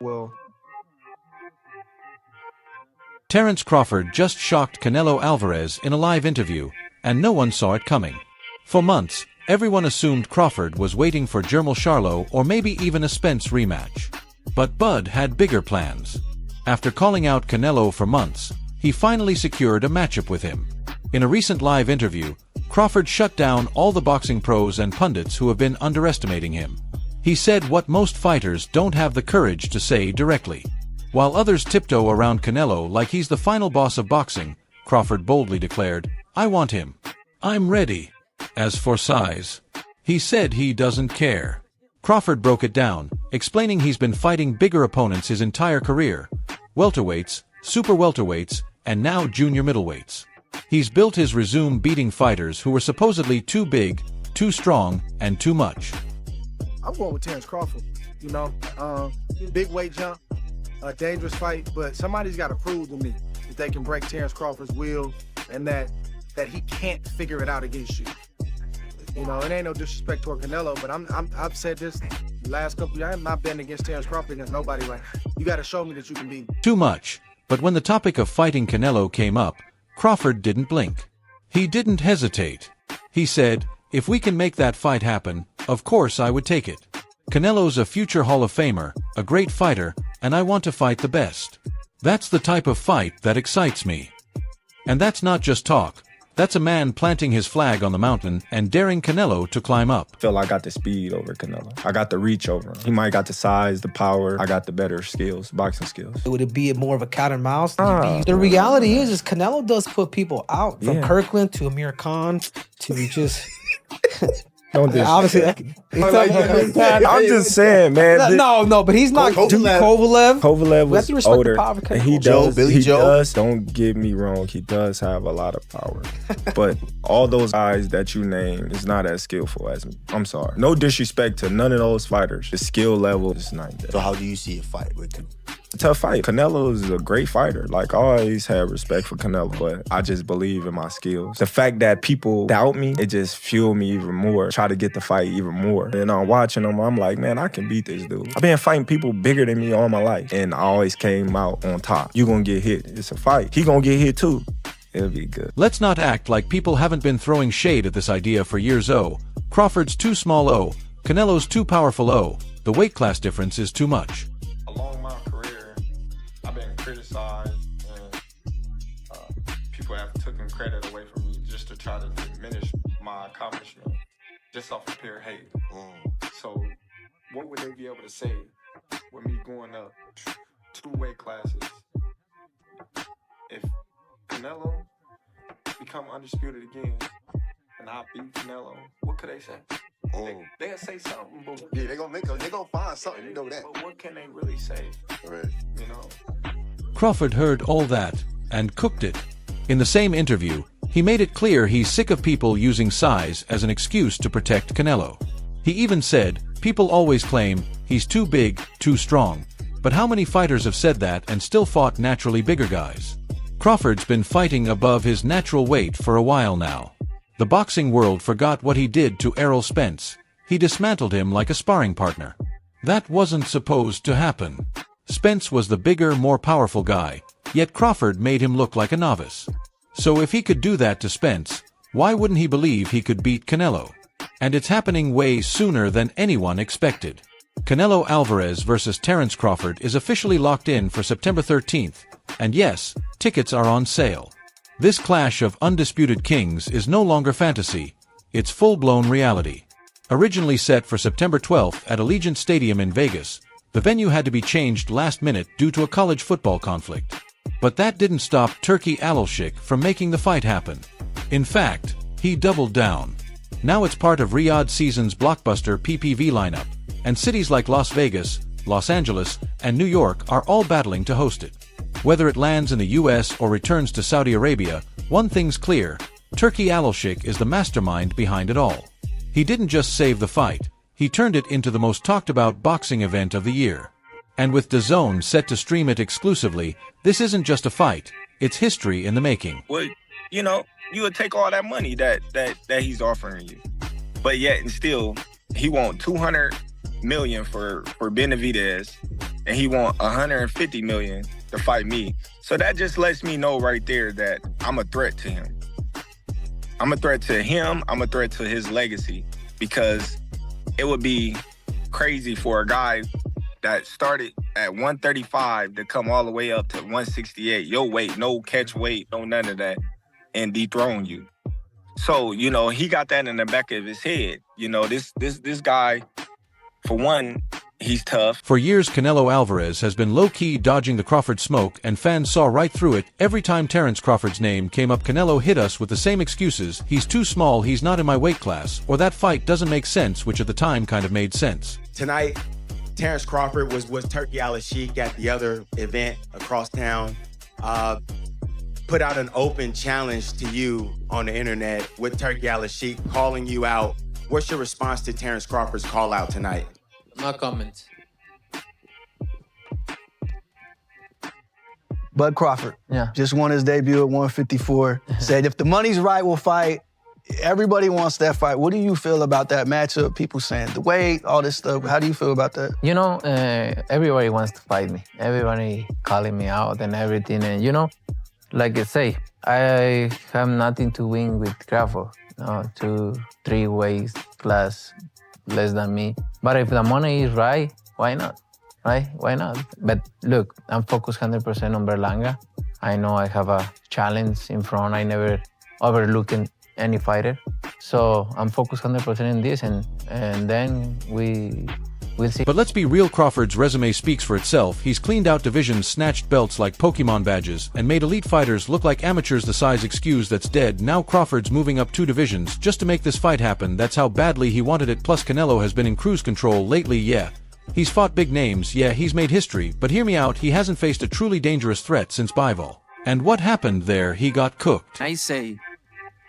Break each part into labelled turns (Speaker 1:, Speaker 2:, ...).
Speaker 1: Well,
Speaker 2: Terence Crawford just shocked Canelo Alvarez in a live interview, and no one saw it coming. For months, everyone assumed Crawford was waiting for Jermall Charlo or maybe even a Spence rematch. But Bud had bigger plans. After calling out Canelo for months, he finally secured a matchup with him. In a recent live interview, Crawford shut down all the boxing pros and pundits who have been underestimating him. He said what most fighters don't have the courage to say directly. While others tiptoe around Canelo like he's the final boss of boxing, Crawford boldly declared, "I want him. I'm ready." As for size, he said he doesn't care. Crawford broke it down, explaining he's been fighting bigger opponents his entire career: welterweights, super welterweights, and now junior middleweights. He's built his resume beating fighters who were supposedly too big, too strong, and too much.
Speaker 1: I'm going with Terence Crawford. Big weight jump, a dangerous fight, but somebody's got to prove to me that they can break Terence Crawford's will and that he can't figure it out against you. It ain't no disrespect toward Canelo, but I've said this last couple of years. I'm not betting against Terence Crawford against nobody. Like, you got to show me that you can beat me.
Speaker 2: Too much. But when the topic of fighting Canelo came up, Crawford didn't blink. He didn't hesitate. He said, "If we can make that fight happen, of course I would take it. Canelo's a future Hall of Famer, a great fighter, and I want to fight the best. That's the type of fight that excites me." And that's not just talk. That's a man planting his flag on the mountain and daring Canelo to climb up.
Speaker 3: I feel I got the speed over Canelo. I got the reach over him. He might got the size, the power. I got the better skills, boxing skills.
Speaker 4: Would it be more of a cat and mouse? The reality is Canelo does put people out. From Kirkland to Amir Khan to just...
Speaker 3: Don't do
Speaker 4: obviously.
Speaker 3: I'm just saying, man.
Speaker 4: No, but he's not Kovalev.
Speaker 3: Kovalev was older.
Speaker 4: And
Speaker 3: he does. Don't get me wrong. He does have a lot of power, but all those guys that you name is not as skillful as me. I'm sorry. No disrespect to none of those fighters. The skill level is not there.
Speaker 5: So how do you see a fight with him?
Speaker 3: Tough fight. Canelo is a great fighter. Like, I always had respect for Canelo, but I just believe in my skills. The fact that people doubt me, it just fueled me even more. Try to get the fight even more. And I'm watching him, I'm like, man, I can beat this dude. I've been fighting people bigger than me all my life, and I always came out on top. You gonna get hit. It's a fight. He gonna get hit too. It'll be good.
Speaker 2: Let's not act like people haven't been throwing shade at this idea for years. Crawford's too small. Canelo's too powerful. The weight class difference is too much.
Speaker 3: Along my career, I've been criticized, and people have taken credit away from me just to try to diminish my accomplishment, just off of pure hate. So what would they be able to say with me going up 2 weight classes? If Canelo become undisputed again and I beat Canelo, what could they say? They'll say something, but
Speaker 5: yeah, they gonna find something, you know that.
Speaker 3: But what can they really say?
Speaker 5: Right.
Speaker 2: Crawford heard all that and cooked it. In the same interview, he made it clear he's sick of people using size as an excuse to protect Canelo. He even said, "People always claim he's too big, too strong. But how many fighters have said that and still fought naturally bigger guys?" Crawford's been fighting above his natural weight for a while now. The boxing world forgot what he did to Errol Spence. He dismantled him like a sparring partner. That wasn't supposed to happen. Spence was the bigger, more powerful guy, yet Crawford made him look like a novice. So if he could do that to Spence, why wouldn't he believe he could beat Canelo? And it's happening way sooner than anyone expected. Canelo Alvarez versus Terence Crawford is officially locked in for September 13th, and yes, tickets are on sale. This clash of undisputed kings is no longer fantasy, it's full-blown reality. Originally set for September 12th at Allegiant Stadium in Vegas, the venue had to be changed last minute due to a college football conflict. But that didn't stop Turki Alalshik from making the fight happen. In fact, he doubled down. Now it's part of Riyadh Season's blockbuster PPV lineup, and cities like Las Vegas, Los Angeles, and New York are all battling to host it. Whether it lands in the US or returns to Saudi Arabia, one thing's clear: Turki Alalshik is the mastermind behind it all. He didn't just save the fight, he turned it into the most talked about boxing event of the year. And with DAZN set to stream it exclusively, this isn't just a fight, it's history in the making.
Speaker 3: Well, you would take all that money that he's offering you, but yet and still, he want $200 million for Benavidez
Speaker 6: and he want 150 million to fight me. So that just lets me know right there that I'm a threat to him. I'm a threat to him. I'm a threat to his legacy, because it would be crazy for a guy that started at 135 to come all the way up to 168, your weight, no catch weight, no none of that, and dethrone you. So, you know, he got that in the back of his head. You know, this guy, for one, he's tough.
Speaker 2: For years, Canelo Alvarez has been low-key dodging the Crawford smoke, and fans saw right through it. Every time Terence Crawford's name came up, Canelo hit us with the same excuses: he's too small, he's not in my weight class, or that fight doesn't make sense, which at the time kind of made sense.
Speaker 7: Tonight, Terence Crawford was Turkey Al-Sheikh at the other event across town. Put out an open challenge to you on the internet with Turkey Al-Sheikh calling you out. What's your response to Terence Crawford's call out tonight?
Speaker 8: No comment.
Speaker 9: Bud Crawford,
Speaker 8: Yeah.
Speaker 9: just won his debut at 154. Said if the money's right, we'll fight. Everybody wants that fight. What do you feel about that matchup? People saying the weight, all this stuff. How do you feel about that?
Speaker 8: You know, everybody wants to fight me. Everybody calling me out and everything. And you know, like I say, I have nothing to win with Crawford. No, 2-3 weights class less than me. But if the money is right, why not? Right? Why not? But look, I'm focused 100% on Berlanga. I know I have a challenge in front. I never overlooked any fighter. So I'm focused 100% in this, and then we'll see.
Speaker 2: But let's be real, Crawford's resume speaks for itself. He's cleaned out divisions, snatched belts like Pokemon badges, and made elite fighters look like amateurs. The size excuse that's dead. Now Crawford's moving up 2 divisions just to make this fight happen. That's how badly he wanted it. Plus Canelo has been in cruise control lately, yeah. He's fought big names, yeah, he's made history, but hear me out, he hasn't faced a truly dangerous threat since Bivol. And what happened there? He got cooked.
Speaker 10: I say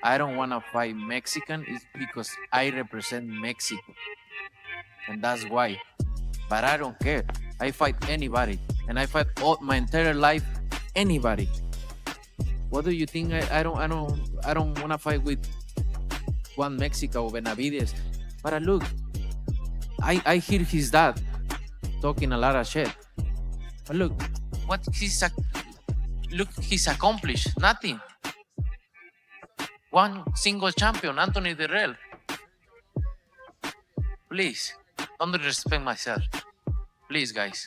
Speaker 10: I don't want to fight Mexican is because I represent Mexico. And that's why. But I don't care. I fight anybody. And I fight all my entire life anybody. What do you think? I don't want to fight with Juan Mexico or Benavides. But look, I hear his dad talking a lot of shit. But look, he's accomplished nothing. One single champion, Anthony Dirrell. Please, don't disrespect myself. Please, guys.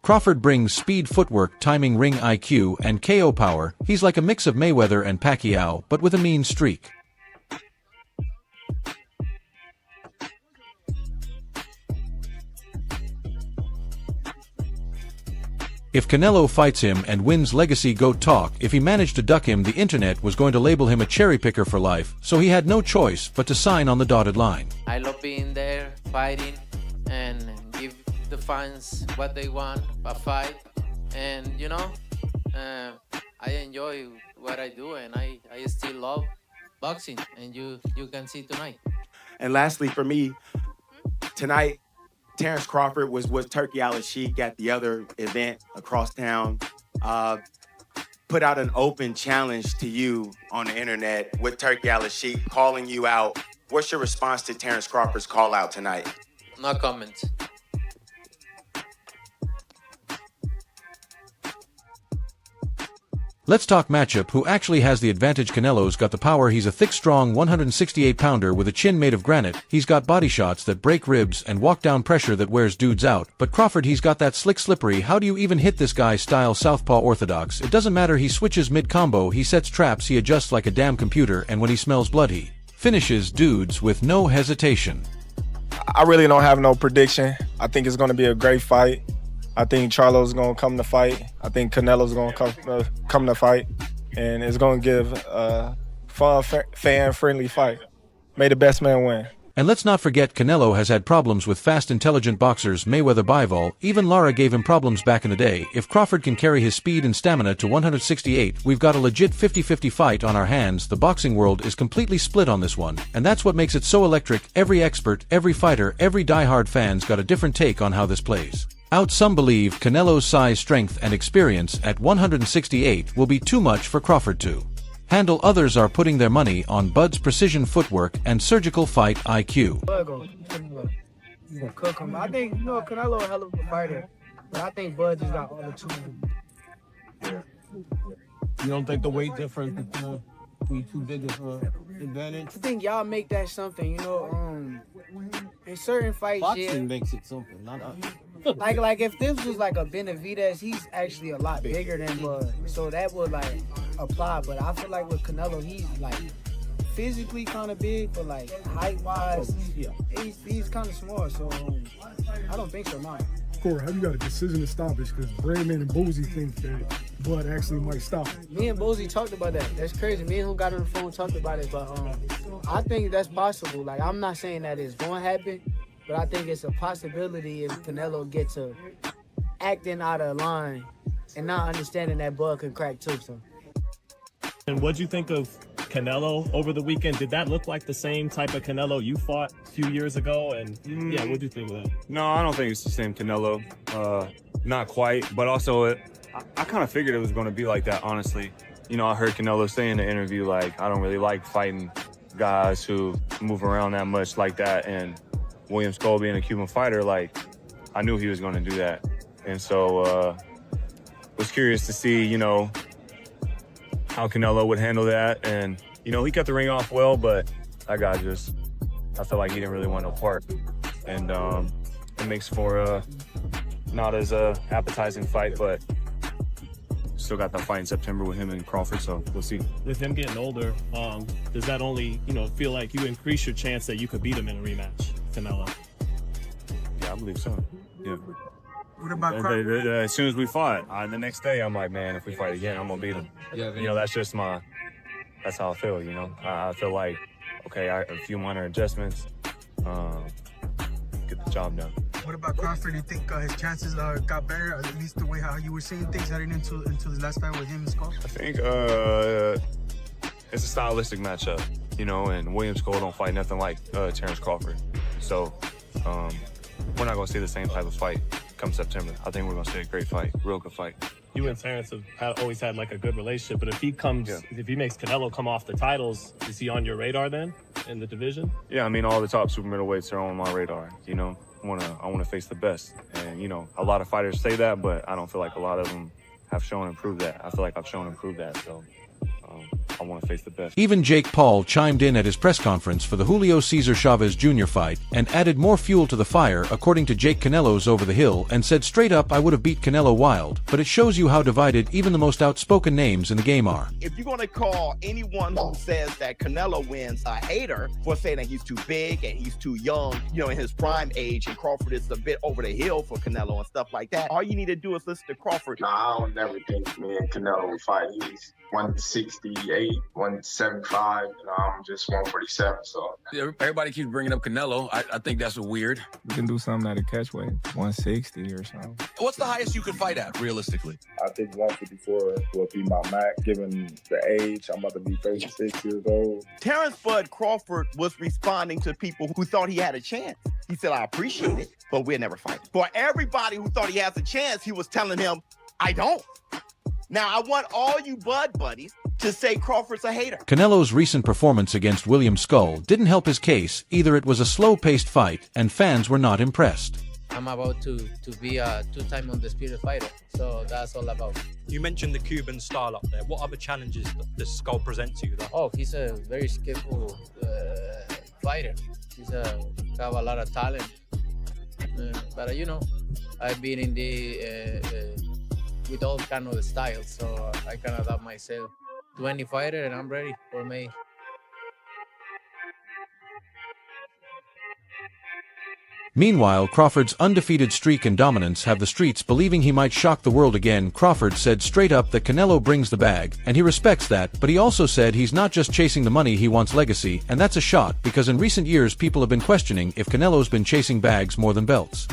Speaker 2: Crawford brings speed, footwork, timing, ring IQ, and KO power. He's like a mix of Mayweather and Pacquiao, but with a mean streak. If Canelo fights him and wins, legacy GOAT talk. If he managed to duck him, the internet was going to label him a cherry picker for life, so he had no choice but to sign on the dotted line.
Speaker 10: I love being there, fighting, and give the fans what they want, a fight. And, you know, I enjoy what I do, and I still love boxing, and you can see tonight.
Speaker 7: And lastly, for me, tonight, Terence Crawford was Turkey Al-Sheikh at the other event across town. Put out an open challenge to you on the internet with Turkey Al-Sheikh calling you out. What's your response to Terence Crawford's call out tonight?
Speaker 10: No comment.
Speaker 2: Let's talk matchup. Who actually has the advantage? Canelo's got the power. He's a thick, strong 168-pounder with a chin made of granite. He's got body shots that break ribs and walk down pressure that wears dudes out. But Crawford, he's got that slick, slippery, how do you even hit this guy style southpaw orthodox. It doesn't matter, he switches mid-combo, he sets traps, he adjusts like a damn computer, and when he smells blood, he finishes dudes with no hesitation.
Speaker 3: I really don't have no prediction. I think it's going to be a great fight. I think Charlo's going to come to fight. I think Canelo's going to come to fight. And it's going to give a fun, fan-friendly fight. May the best man win.
Speaker 2: And let's not forget, Canelo has had problems with fast, intelligent boxers. Mayweather, Bivol, even Lara gave him problems back in the day. If Crawford can carry his speed and stamina to 168, we've got a legit 50-50 fight on our hands. The boxing world is completely split on this one, and that's what makes it so electric. Every expert, every fighter, every diehard fan's got a different take on how this plays out. Some believe Canelo's size, strength, and experience at 168 will be too much for Crawford to handle. Others are putting their money on Bud's precision footwork and surgical fight IQ.
Speaker 1: He's gonna cook him. I think, Canelo a hell of a fighter.
Speaker 11: But I think Bud just got all the tools.
Speaker 12: You don't think the weight difference between too big of an advantage?
Speaker 11: I think y'all make that something, in certain fights,
Speaker 12: Boxing makes it something, not us.
Speaker 11: like if this was like a Benavidez, he's actually a lot bigger than Bud, so that would like apply. But I feel like with Canelo, he's like physically kind of big, but like height wise, he's kind of small. So I don't think so. No.
Speaker 13: Corey, how you got a decision to stop it? Because Brandman and Boozy think that Bud actually might stop it.
Speaker 11: Me and Boozy talked about that. That's crazy. Me and him got on the phone, talked about it, but I think that's possible. Like, I'm not saying that it's going to happen, but I think it's a possibility if Canelo gets to acting out of line and not understanding that Bud can crack too. So.
Speaker 14: And what'd you think of Canelo over the weekend? Did that look like the same type of Canelo you fought a few years ago? And yeah, what'd you think of that?
Speaker 15: No, I don't think it's the same Canelo. Not quite, but also I kind of figured it was going to be like that, honestly. I heard Canelo say in the interview, like, I don't really like fighting guys who move around that much like that. And William Skull being a Cuban fighter, like, I knew he was going to do that. And so was curious to see, how Canelo would handle that. And, he kept the ring off well, but that guy I felt like he didn't really want no part. And it makes for not as appetizing fight, but still got that fight in September with him and Crawford, so we'll see.
Speaker 14: With him getting older, does that only, feel like you increase your chance that you could beat him in a rematch, Canelo?
Speaker 15: Yeah, I believe so. Yeah.
Speaker 13: What about Crawford?
Speaker 15: As soon as we fought, the next day, I'm like, man, if we fight again, I'm going to beat him. Yeah, that's just that's how I feel, I feel like, okay, a few minor adjustments, get the job done.
Speaker 13: What about Crawford? Do you think his chances got better, or at least the way how you were seeing things heading into his last fight with him and Skull?
Speaker 15: I think it's a stylistic matchup, and William Skull don't fight nothing like Terence Crawford. So we're not going to see the same type of fight come September. I think we're going to see a great fight, real good fight.
Speaker 14: You and Terence have always had like a good relationship, but if he makes Canelo come off the titles, is he on your radar then in the division?
Speaker 15: Yeah, I mean, all the top super middleweights are on my radar, I want to face the best. And, a lot of fighters say that, but I don't feel like a lot of them have shown and proved that. I feel like I've shown and proved that, so I want to face the best.
Speaker 2: Even Jake Paul chimed in at his press conference for the Julio Cesar Chavez Jr. fight and added more fuel to the fire according to Jake Canelo's Over the Hill and said straight up, I would have beat Canelo wild, but it shows you how divided even the most outspoken names in the game are.
Speaker 16: If you're going to call anyone who says that Canelo wins a hater for saying that he's too big and he's too young, in his prime age, and Crawford is a bit over the hill for Canelo and stuff like that, all you need to do is listen to Crawford.
Speaker 3: Nah, I don't never think me and Canelo would fight. He's 168, 175, and I'm just 147, so.
Speaker 17: Yeah, everybody keeps bringing up Canelo. I think that's weird.
Speaker 18: We can do something at a catch weight, 160 or something.
Speaker 17: What's the highest you could fight at, realistically?
Speaker 19: I think 154 will be my max, given the age. I'm about to be 36 years old.
Speaker 16: Terence Bud Crawford was responding to people who thought he had a chance. He said, I appreciate it, but we'll never fight. For everybody who thought he has a chance, he was telling him, I don't. Now, I want all you Bud buddies to say Crawford's a hater.
Speaker 2: Canelo's recent performance against William Skull didn't help his case. Either it was a slow-paced fight, and fans were not impressed.
Speaker 20: I'm about to be a two-time undisputed fighter, so that's all about.
Speaker 21: You mentioned the Cuban style up there. What other challenges does Skull present to you?
Speaker 20: Oh, he's a very skillful fighter. He's got a lot of talent. But I've been in with all kind of styles, so I can adapt myself to any fighter, and I'm ready for me.
Speaker 2: Meanwhile, Crawford's undefeated streak and dominance have the streets believing he might shock the world again. Crawford said straight up that Canelo brings the bag, and he respects that, but he also said he's not just chasing the money, he wants legacy, and that's a shot, because in recent years people have been questioning if Canelo's been chasing bags more than belts.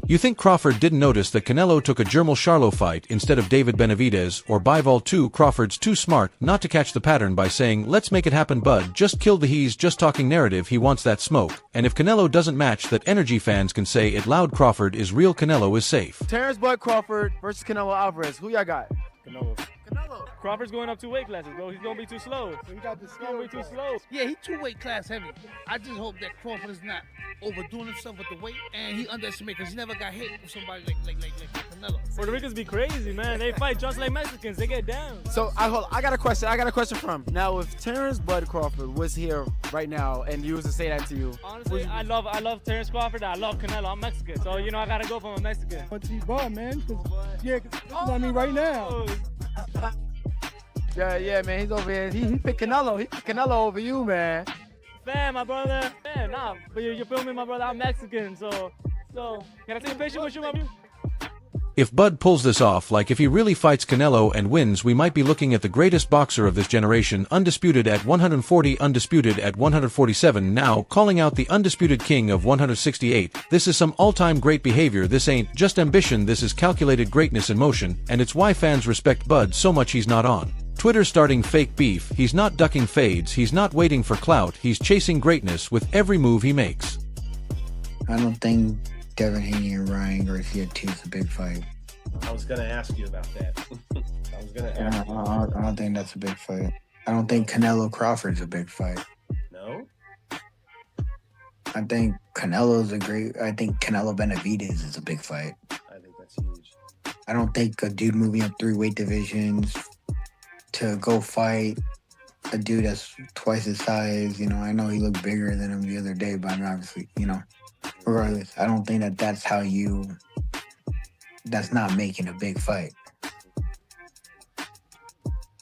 Speaker 2: You think Crawford didn't notice that Canelo took a Jermel Charlo fight instead of David Benavidez or Bivol 2? Crawford's too smart not to catch the pattern by saying, let's make it happen Bud, just kill the he's just talking narrative, he wants that smoke. And if Canelo doesn't match that energy, fans can say it loud, Crawford is real, Canelo is safe.
Speaker 1: Terence Bud Crawford versus Canelo Alvarez. Who y'all got?
Speaker 11: Canelo.
Speaker 4: Crawford's going up 2 weight classes, bro. He's gonna be too slow.
Speaker 1: He got the
Speaker 4: He's gonna be too slow.
Speaker 22: Yeah, he 2 weight class heavy. I just hope that Crawford is not overdoing himself with the weight, and he underestimated because he never got hit with somebody like Canelo.
Speaker 4: Puerto Ricans be crazy, man. They fight just like Mexicans. They get down.
Speaker 23: So I got a question. I got a question from him. Now, if Terence Bud Crawford was here right now and he was to say that to you,
Speaker 4: honestly, I love Terence Crawford. I love Canelo. I'm Mexican, so you know I gotta go for a Mexican.
Speaker 12: But he's Bud, man. Yeah, I mean right now.
Speaker 23: Yeah, man. He's over here. He picked Canelo. He picked Canelo over you, man.
Speaker 4: Fam, my brother. Man, nah, but you feel me, my brother? I'm Mexican, so can I take a picture with you, my brother?
Speaker 2: If Bud pulls this off, like if he really fights Canelo and wins, we might be looking at the greatest boxer of this generation, undisputed at 140, undisputed at 147, now calling out the undisputed king of 168. This is some all-time great behavior. This ain't just ambition, this is calculated greatness in motion, and it's why fans respect Bud so much he's not on Twitter starting fake beef. He's not ducking fades, he's not waiting for clout, he's chasing greatness with every move he makes.
Speaker 24: I don't think Devin Haney and Ryan Garcia 2 is a big fight.
Speaker 25: I was going to ask you about that.
Speaker 24: I don't think that's a big fight. I don't think Canelo Crawford's a big fight.
Speaker 25: No?
Speaker 24: I think I think Canelo Benavidez is a big fight.
Speaker 25: I think that's huge.
Speaker 24: I don't think a dude moving up 3 weight divisions to go fight a dude that's twice his size, I know he looked bigger than him the other day, but I mean, obviously, regardless, I don't think that's that's not making a big fight.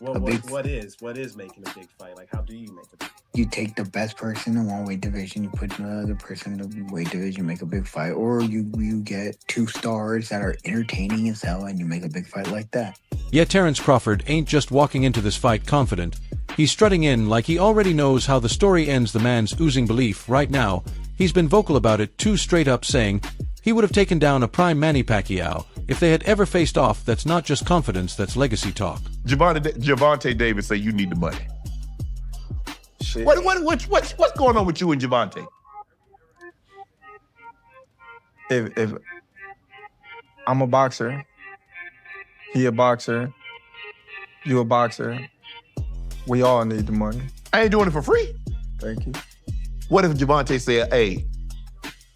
Speaker 25: Well, what is making a big fight? Like, how do you make a big fight?
Speaker 24: You take the best person in 1 weight division, you put another person in the weight division, make a big fight, or you get 2 stars that are entertaining as hell and you make a big fight like that.
Speaker 2: Yet Terence Crawford ain't just walking into this fight confident. He's strutting in like he already knows how the story ends. The man's oozing belief right now. He's been vocal about it too, straight up saying he would have taken down a prime Manny Pacquiao if they had ever faced off. That's not just confidence, that's legacy talk.
Speaker 26: Javante Davis say you need the money.
Speaker 25: Shit.
Speaker 26: What's going on with you and Javante?
Speaker 18: If I'm a boxer, he a boxer, you a boxer, we all need the money.
Speaker 26: I ain't doing it for free.
Speaker 18: Thank you.
Speaker 26: What if Javante said, hey,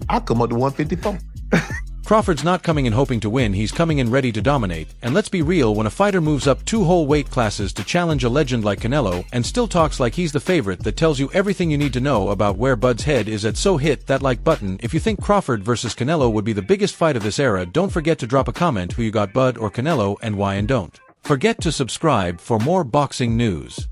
Speaker 26: I'll come up to 154?
Speaker 2: Crawford's not coming in hoping to win, he's coming in ready to dominate. And let's be real, when a fighter moves up 2 whole weight classes to challenge a legend like Canelo and still talks like he's the favorite, that tells you everything you need to know about where Bud's head is at. So hit that like button if you think Crawford versus Canelo would be the biggest fight of this era. Don't forget to drop a comment who you got, Bud or Canelo, and why, and don't forget to subscribe for more boxing news.